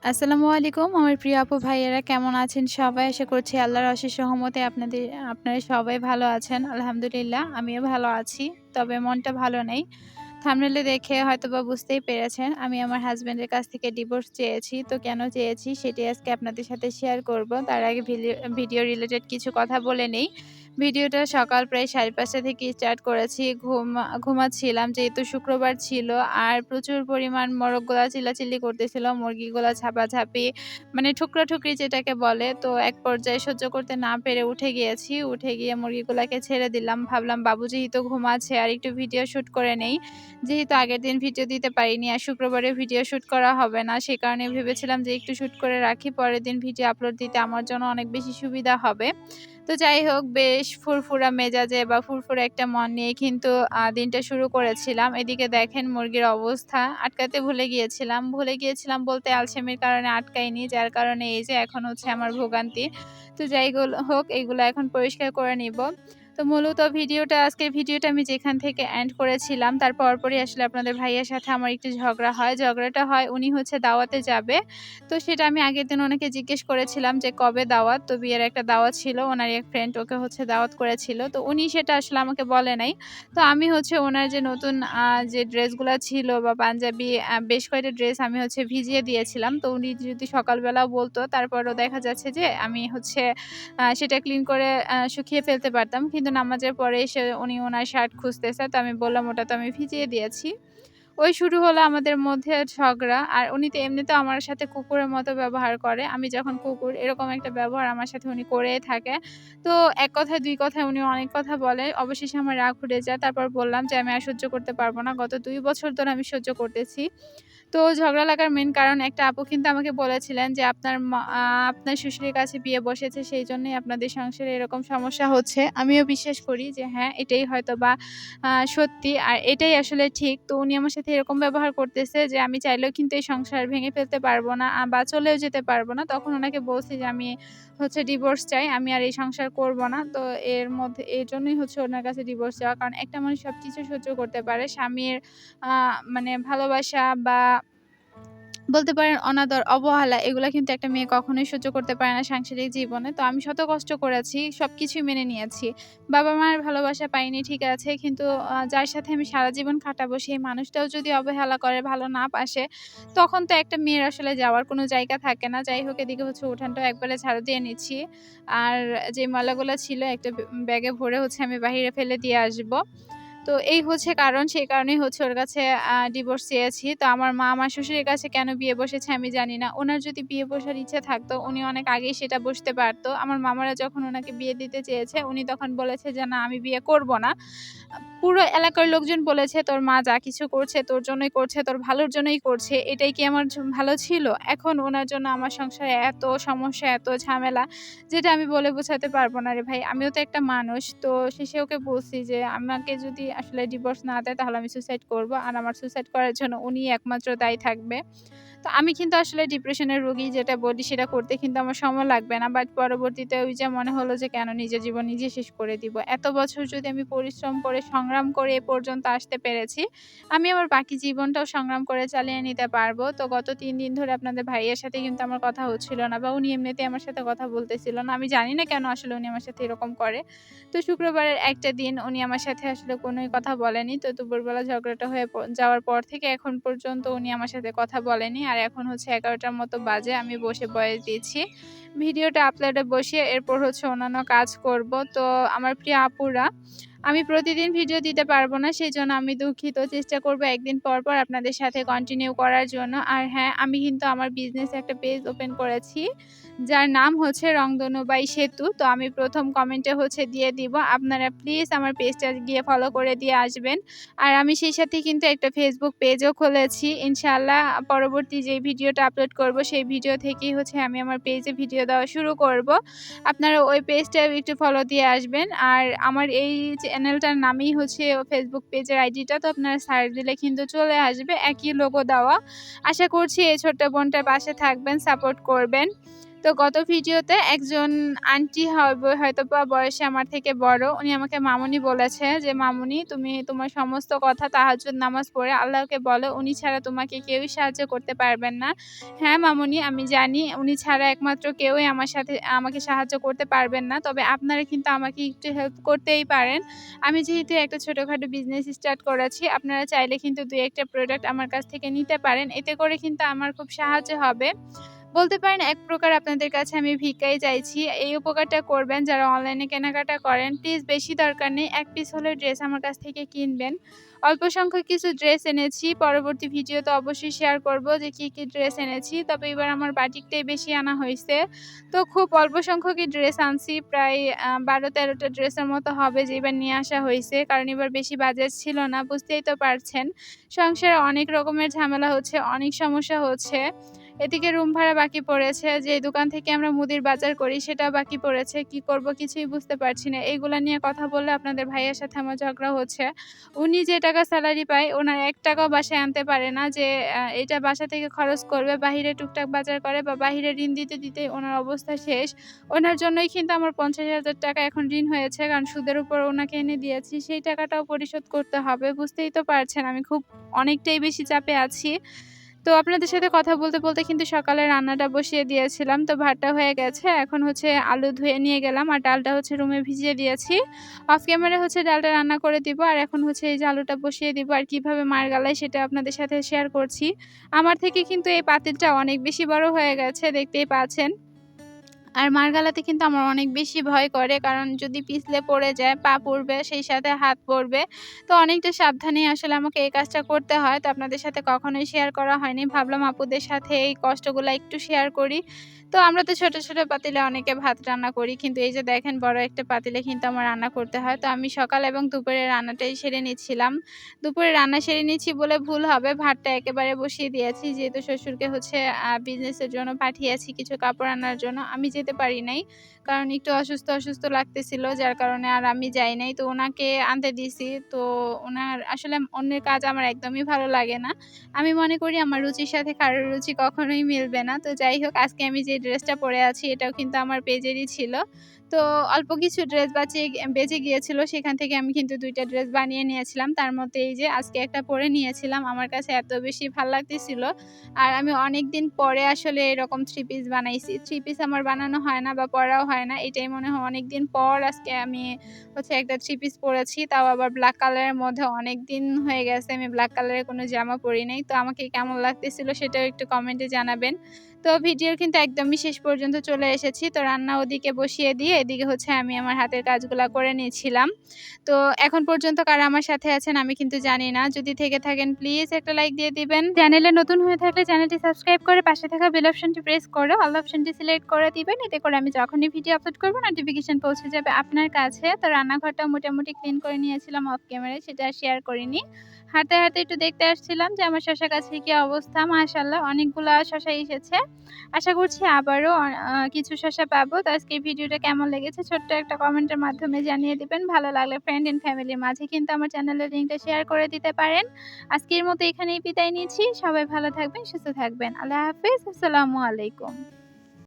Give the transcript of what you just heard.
আসসালামু আলাইকুম আমার প্রিয় আপু ভাইয়েরা কেমন আছেন সবাই? আশা করছি আল্লাহর অশেষ রহমতে আপনারা সবাই ভালো আছেন। আলহামদুলিল্লাহ আমিও ভালো আছি। তবে মনটা ভালো নেই। থাম্বনেলে দেখে হয়তোবা বুঝতেই পেরেছেন আমি আমার হাসব্যান্ডের কাছ থেকে ডিভোর্স চেয়েছি। তো কেন চেয়েছি সেটি আজকে আপনাদের সাথে শেয়ার করব। তার আগে ভিডিও রিলেটেড কিছু কথা বলে নেই। ভিডিওটা সকাল প্রায় ৫:৩০ থেকে স্টার্ট করেছি। ঘুমাচ্ছিলাম যেহেতু শুক্রবার ছিল আর প্রচুর পরিমাণ মোরগগুলা চিল্লাচিল্লি করতেছিল। মুরগিগুলা ঝাপাঝাপি মানে ঠুকরা-ঠুকরি যেটাকে বলে। তো এক পর্যায়ে সহ্য করতে না পেরে উঠে গিয়েছি। উঠে গিয়ে মুরগিগুলাকে ছেড়ে দিলাম। ভাবলাম বাবু যেহেতু ঘুমাচ্ছে আর একটু ভিডিও শুট করে নেই। যেহেতু আগের দিন ভিডিও দিতে পারিনি আর শুক্রবারে ভিডিও শুট করা হবে না। সে কারণে ভেবেছিলাম যে একটু শুট করে রাখি। পরের দিন ভিডিও আপলোড দিতে আমার জন্য অনেক বেশি সুবিধা হবে। তো যাই হোক বেশ ফুরফুরা মেজাজে বা ফুরফুরে একটা মন নিয়ে কিন্তু দিনটা শুরু করেছিলাম। এদিকে দেখেন মুরগির অবস্থা আটকাতে ভুলে গিয়েছিলাম বলতে আলসেমির কারণে আটকাইনি। যার কারণে এই যে এখন হচ্ছে আমার ভোগান্তি। তো হোক এগুলো এখন পরিষ্কার করে নিব। তো মূলত আজকের ভিডিওটা আমি যেখান থেকে এন্ড করেছিলাম তার পরপরই আসলে আপনাদের ভাইয়ার সাথে আমার একটু ঝগড়া হয়। ঝগড়াটা হয় উনি হচ্ছে দাওয়াতে যাবে। তো সেটা আমি আগের দিন ওনাকে জিজ্ঞেস করেছিলাম যে কবে দাওয়াত? তো বিয়ের একটা দাওয়াত ছিল। ওনারই এক ফ্রেন্ড ওকে হচ্ছে দাওয়াত করেছিল। তো উনি সেটা আসলে আমাকে বলে নাই। তো আমি হচ্ছে ওনার যে নতুন যে ড্রেসগুলা ছিল বা পাঞ্জাবি বেশ কয়েকটা ড্রেস আমি হচ্ছে ভিজিয়ে দিয়েছিলাম। তো উনি যদি সকালবেলাও বলতো তারপরেও দেখা যাচ্ছে যে আমি হচ্ছে সেটা ক্লিন করে শুকিয়ে ফেলতে পারতাম। কিন্তু নামাজের পরে এসে উনি ওনার শার্ট খুঁজতেছে। তো আমি বললাম, "ওটা তো আমি ভিজিয়ে দিয়েছি।" ওই শুরু হলো আমাদের মধ্যে ঝগড়া। আর উনি তো এমনিতেও আমার সাথে কুকুরের মতো ব্যবহার করে। আমি যখন কুকুর এরকম একটা ব্যবহার আমার সাথে উনি করেই থাকে। তো এক কথায় ২ কথায় উনি অনেক কথা বলে। অবশেষে আমার রাগ উঠে যায়। তারপর বললাম যে, "আমি আর সহ্য করতে পারব না। গত ২ বছর ধরে আমি সহ্য করতেছি।" তো ঝগড়া লাগার মেইন কারণ একটা আপু কিন্তু আমাকে বলেছিলেন যে, আপনার শ্বশুরের কাছে বিয়ে বসেছে সেইজন্যই আপনাদের সংসারে এরকম সমস্যা হচ্ছে। আমিও বিশ্বাস করি যে হ্যাঁ, এটাই হয়তোবা সত্যি। আর এটাই আসলে ঠিক। তো উনি আমার সাথে এরকম ব্যবহার করতেছে যে আমি চাইলেও কিন্তু এই সংসার ভেঙে ফেলতে পারব না বা চলেও যেতে পারব না। তখন উনাকে বলছি যে আমি হচ্ছে ডিভোর্স চাই। আমি আর এই সংসার করব না। তো এজন্যই হচ্ছে উনার কাছে ডিভোর্স চাওয়া। কারণ একটা মানুষ সবকিছু সহ্য করতে পারে। স্বামীর আ মানে ভালোবাসা বা বলতে পারেন অনাদর, অবহেলা এগুলা কিন্তু একটা মেয়ে কখনোই সহ্য করতে পারে না সাংসারিক জীবনে। তো আমি শত কষ্ট করেছি, সবকিছুই মেনে নিয়েছি। বাবা-মায়ের ভালোবাসা পাইনি ঠিক আছে। কিন্তু যার সাথে আমি সারা জীবন কাটাবো সেই মানুষটাও যদি অবহেলা করে, ভালো না বাসে, তখন তো একটা মেয়ের আসলে যাওয়ার কোনো জায়গা থাকে না। যাই হোক এদিকে হচ্ছে উঠানটাও একবারে ঝাড়ু দিয়ে নিচ্ছি। আর যে ময়লাগুলা ছিল একটা ব্যাগে ভরে হচ্ছে আমি বাহিরে ফেলে দিয়ে আসবো। তো এই হচ্ছে কারণ, সেই কারণেই হচ্ছে ওর কাছে ডিভোর্স চেয়েছি। তো আমার মা আমার শ্বশুরের কাছে কেন বিয়ে বসেছে আমি জানি না। উনার যদি বিয়ে বসার ইচ্ছা থাকতো, উনি অনেক আগেই সেটা বসতে পারত। আমার মামারা যখন উনাকে বিয়ে দিতে চেয়েছে, উনি তখন বলেছে যে, "না, আমি বিয়ে করব না।" পুরো এলাকার লোকজন বলেছে, "তোর মা যা কিছু করছে তোর জন্যই করছে, তোর ভালোর জন্যই করছে। এটাই কি আমার ভালো ছিল?" এখন উনার জন্য আমার সংসারে এত সমস্যা, এত ঝামেলা যেটা আমি বলে বোঝাতে পারব না রে ভাই। আমিও তো একটা মানুষ। তো শেষে ওকে বলছি যে, "আমাকে যদি আসলে ডিভোর্স না দেয় তাহলে আমি সুসাইড করব। আর আমার সুসাইড করার জন্য উনিই একমাত্র দায়ী থাকবে।" তো আমি কিন্তু আসলে ডিপ্রেশনের রোগী যেটা বলি সেটা করতে কিন্তু আমার সময় লাগবে না। বাট পরবর্তীতে ওই যে মনে হলো যে কেন নিজের জীবন নিজে শেষ করে দিব। এত বছর যদি আমি পরিশ্রম করে সংগ্রাম করে এ পর্যন্ত আসতে পেরেছি, আমি আমার বাকি জীবনটাও সংগ্রাম করে চালিয়ে নিতে পারবো। তো গত ৩ দিন ধরে আপনাদের ভাইয়ের সাথে কিন্তু আমার কথা হচ্ছিল না বা উনি এমনিতেই আমার সাথে কথা বলতেছিল না। আমি জানি না কেন আসলে উনি আমার সাথে এরকম করে। তো শুক্রবারের একটা দিন উনি আমার সাথে আসলে কোনোই কথা বলেনি। তো দুপুরবেলা ঝগড়াটা হয়ে যাওয়ার পর থেকে এখন পর্যন্ত উনি আমার সাথে কথা বলেনি। আর এখন হচ্ছে ১১টার মতো বাজে। আমি বসে ভয়েস দিচ্ছি। ভিডিওটা আপলোডে বসিয়ে এরপর হচ্ছে অন্যান্য কাজ করব। তো আমার প্রিয় আপুরা, আমি প্রতিদিন ভিডিও দিতে পারব না। সেজন্য আমি দুঃখিত। চেষ্টা করব একদিন পর, পর আপনাদের সাথে কন্টিনিউ করার জন্য। আর হ্যাঁ, আমি কিন্তু আমার বিজনেসে একটা পেজ ওপেন করেছি। যার নাম হচ্ছে রংধনু বাই সেতু। তো আমি ১ম কমেন্টে হচ্ছে দিয়ে দিব। আপনারা প্লিজ আমার পেজটা গিয়ে ফলো করে দিয়ে আসবেন। আর আমি সেই সাথে কিন্তু একটা ফেসবুক পেজও খুলেছি। ইনশাআল্লাহ পরবর্তী যে ভিডিওটা আপলোড করব সেই ভিডিও থেকেই হচ্ছে আমি আমার পেজে ভিডিও দেওয়া শুরু করব। আপনারা ওই পেজটাও একটু ফলো দিয়ে আসবেন। আর আমার এই চ্যানেলটার নামেই হচ্ছে ফেসবুক পেজের আইডিটা। তো আপনারা সার্চ দিলে কিন্তু চলে আসবে। একই লোগো দেওয়া। আশা করছি এই ছোট্ট বোনটার পাশে থাকবেন, সাপোর্ট করবেন। তো তো গত ভিডিওতে একজন আন্টি হবে হয়তোবা বয়সে আমার থেকে বড়। উনি আমাকে মামুনি বলেছে যে, "মামুনি তুমি তোমার সমস্ত কথা তাহাজ্জুদ নামাজ পড়ে আল্লাহকে বলো। উনি ছাড়া তোমাকে কেউই সাহায্য করতে পারবেন না।" হ্যাঁ, মামুনি আমি জানি উনি ছাড়া একমাত্র কেউই আমাকে সাহায্য করতে পারবেন না। তবে আপনারা কিন্তু আমাকে একটু হেল্প করতেই পারেন। আমি যেহেতু একটা ছোটখাটো বিজনেস স্টার্ট করেছি, আপনারা চাইলে কিন্তু ২-১ টা প্রোডাক্ট আমার কাছ থেকে নিতে পারেন। এতে করে কিন্তু আমার খুব সাহায্য হবে। বলতে পারেন এক প্রকার আপনাদের কাছে আমি ভিক্ষাই চাইছি। এই উপকারটা করবেন যারা অনলাইনে কেনাকাটা করেন। প্লিজ বেশি দরকার নেই। ১ পিস হলেও ড্রেস আমার কাছ থেকে কিনবেন। অল্প সংখ্যক কিছু ড্রেস এনেছি। পরবর্তী ভিডিওতে অবশ্যই শেয়ার করব যে কি ড্রেস এনেছি। তবে এবার আমার বাটিকটাই বেশি আনা হইছে। তো খুব অল্প সংখ্যকই ড্রেস আনছি। প্রায় ১২-১৩ টা ড্রেসের মতো হবে যে এবার নিয়ে আসা হইছে। কারণ এবার বেশি বাজেট ছিল না। বুঝতেই তো পারছেন। সংসারে অনেক রকমের ঝামেলা হচ্ছে, অনেক সমস্যা হচ্ছে। এদিকে রুম ভাড়া বাকি পড়েছে, যে দোকান থেকে আমরা মুদির বাজার করি সেটাও বাকি পড়েছে। কি করব কিছুই বুঝতে পারছি না। এইগুলা নিয়ে কথা বললে আপনাদের ভাইয়ের সাথে আমার ঝগড়া হচ্ছে। উনি যে টাকা সেলারি পায় ওনার ৳১ টাকাও বাসায় আনতে পারে না যে এটা বাসা থেকে খরচ করবে। বাহিরে টুকটাক বাজার করে বা বাহিরে ঋণ দিতেই ওনার অবস্থা শেষ। ওনার জন্যই কিন্তু আমার ৳৫০,০০০ এখন ঋণ হয়েছে। কারণ সুদের উপর ওনাকে এনে দিয়েছি। সেই টাকাটাও পরিশোধ করতে হবে। বুঝতেই তো পারছেন আমি খুব অনেকটাই বেশি চাপে আছি। তো আপনাদের সাথে কথা বলতে কিন্তু সকালে রান্নাটা বসিয়ে দিয়েছিলাম। তো ভাতটা হয়ে গেছে। এখন হচ্ছে আলু ধুয়ে নিয়ে গেলাম। আর ডালটা হচ্ছে রুমে ভিজিয়ে দিয়েছি। অফ ক্যামেরা হচ্ছে ডালটা রান্না করে দিব। আর এখন হচ্ছে এই যে আলুটা বসিয়ে দিব। আর কিভাবে মার গালাই সেটা আপনাদের সাথে শেয়ার করছি। আমার থেকে কিন্তু এই পাতিলটা অনেক বেশি বড় হয়ে গেছে, দেখতেই পাচ্ছেন। আর মার গালাতে কিন্তু আমার অনেক বেশি ভয় করে। কারণ যদি পিছলে পড়ে যায়, পা পড়বে, সেই সাথে হাত পড়বে। তো অনেকটা সাবধানেই আসলে আমাকে এই কাজটা করতে হয়। তো আপনাদের সাথে কখনোই শেয়ার করা হয়নি। ভাবলাম আপুদের সাথে এই কষ্টগুলা একটু শেয়ার করি। তো আমরা তো ছোট পাতিলে অনেকে ভাত রান্না করি। কিন্তু এই যে দেখেন বড় একটা পাতিলে কিন্তু আমার রান্না করতে হয়। তো আমি সকাল এবং দুপুরের রান্নাটাই সেরে নিচ্ছিলাম। দুপুরে রান্না সেরে নিচ্ছি বলে ভুল হবে। ভাতটা একেবারে বসিয়ে দিয়েছি। যেহেতু শ্বশুরকে হচ্ছে বিজনেসের জন্য পাঠিয়েছি কিছু কাপড় আনার জন্য। আমি যেতে পারি নাই। কারণ একটু অসুস্থ লাগতেছিল। যার কারণে আর আমি যাই নাই। তো উনাকে আনতে দিছি। তো উনার আসলে অন্যের কাজ আমার একদমই ভালো লাগে না। আমি মনে করি আমার রুচির সাথে কারোর রুচি কখনোই মিলবে না। তো যাই হোক আজকে আমি যে ড্রেসটা পরে আছি এটাও কিন্তু আমার পেজেরই ছিল। তো অল্প কিছু ড্রেস বেঁচে গিয়েছিল। সেখান থেকে আমি কিন্তু ২ টা ড্রেস বানিয়ে নিয়েছিলাম। তার মধ্যে এই যে আজকে একটা পরে নিয়েছিলাম। আমার কাছে এত বেশি ভাল লাগতেছিল। আর আমি অনেকদিন পরে আসলে এরকম 3 পিস বানাইছি। 3 পিস আমার বানানো হয় না বা পরাও হয় না। এটাই মনে হয় অনেকদিন পর আজকে আমি হচ্ছে একটা 3 পিস পরেছি। তাও আবার ব্লাক কালারের মধ্যে। অনেকদিন হয়ে গেছে আমি ব্লাক কালারের কোনো জামা পরি নাই। তো আমাকে কেমন লাগতেছিল সেটাও একটু কমেন্টে জানাবেন। তো ভিডিওর কিন্তু একদমই শেষ পর্যন্ত চলে এসেছি। তো রান্না ওদিকে বসিয়ে দিয়ে এদিকে হচ্ছে আমি আমার হাতের কাজগুলা করে নিচ্ছিলাম। তো এখন পর্যন্ত কারা আমার সাথে আছেন আমি কিন্তু জানি না। যদি থেকে থাকেন প্লিজ একটা লাইক দিয়ে দিবেন। চ্যানেলে নতুন হয়ে থাকলে চ্যানেলটি সাবস্ক্রাইব করে পাশে থাকা বেল অপশনটি প্রেস করে অল অপশনটি সিলেক্ট করে দিবেন। এতে করে আমি যখনই ভিডিও আপলোড করব নোটিফিকেশন পৌঁছে যাবে আপনার কাছে। তো রান্নাঘরটা মোটামুটি ক্লিন করে নিয়েছিলাম অফ ক্যামেরায়, সেটা আর শেয়ার করিনি। হাঁটতে একটু দেখতে আসছিলাম যে আমার শসা গাছের কি অবস্থা। মাশাআল্লাহ অনেকগুলা শসা এসেছে। আশা করছি আবারও কিছু শসা পাবো। তো আজকের ভিডিওটা কেমন লেগেছে ছোট্ট একটা কমেন্টের মাধ্যমে জানিয়ে দিবেন। ভালো লাগলে ফ্রেন্ড এন্ড ফ্যামিলির মাঝে কিন্তু আমার চ্যানেলের লিংকটা শেয়ার করে দিতে পারেন। আজকের মতো এখানেই বিদায় নিচ্ছি। সবাই ভালো থাকবেন, সুস্থ থাকবেন। আল্লাহ হাফেজ। আসসালামু আলাইকুম।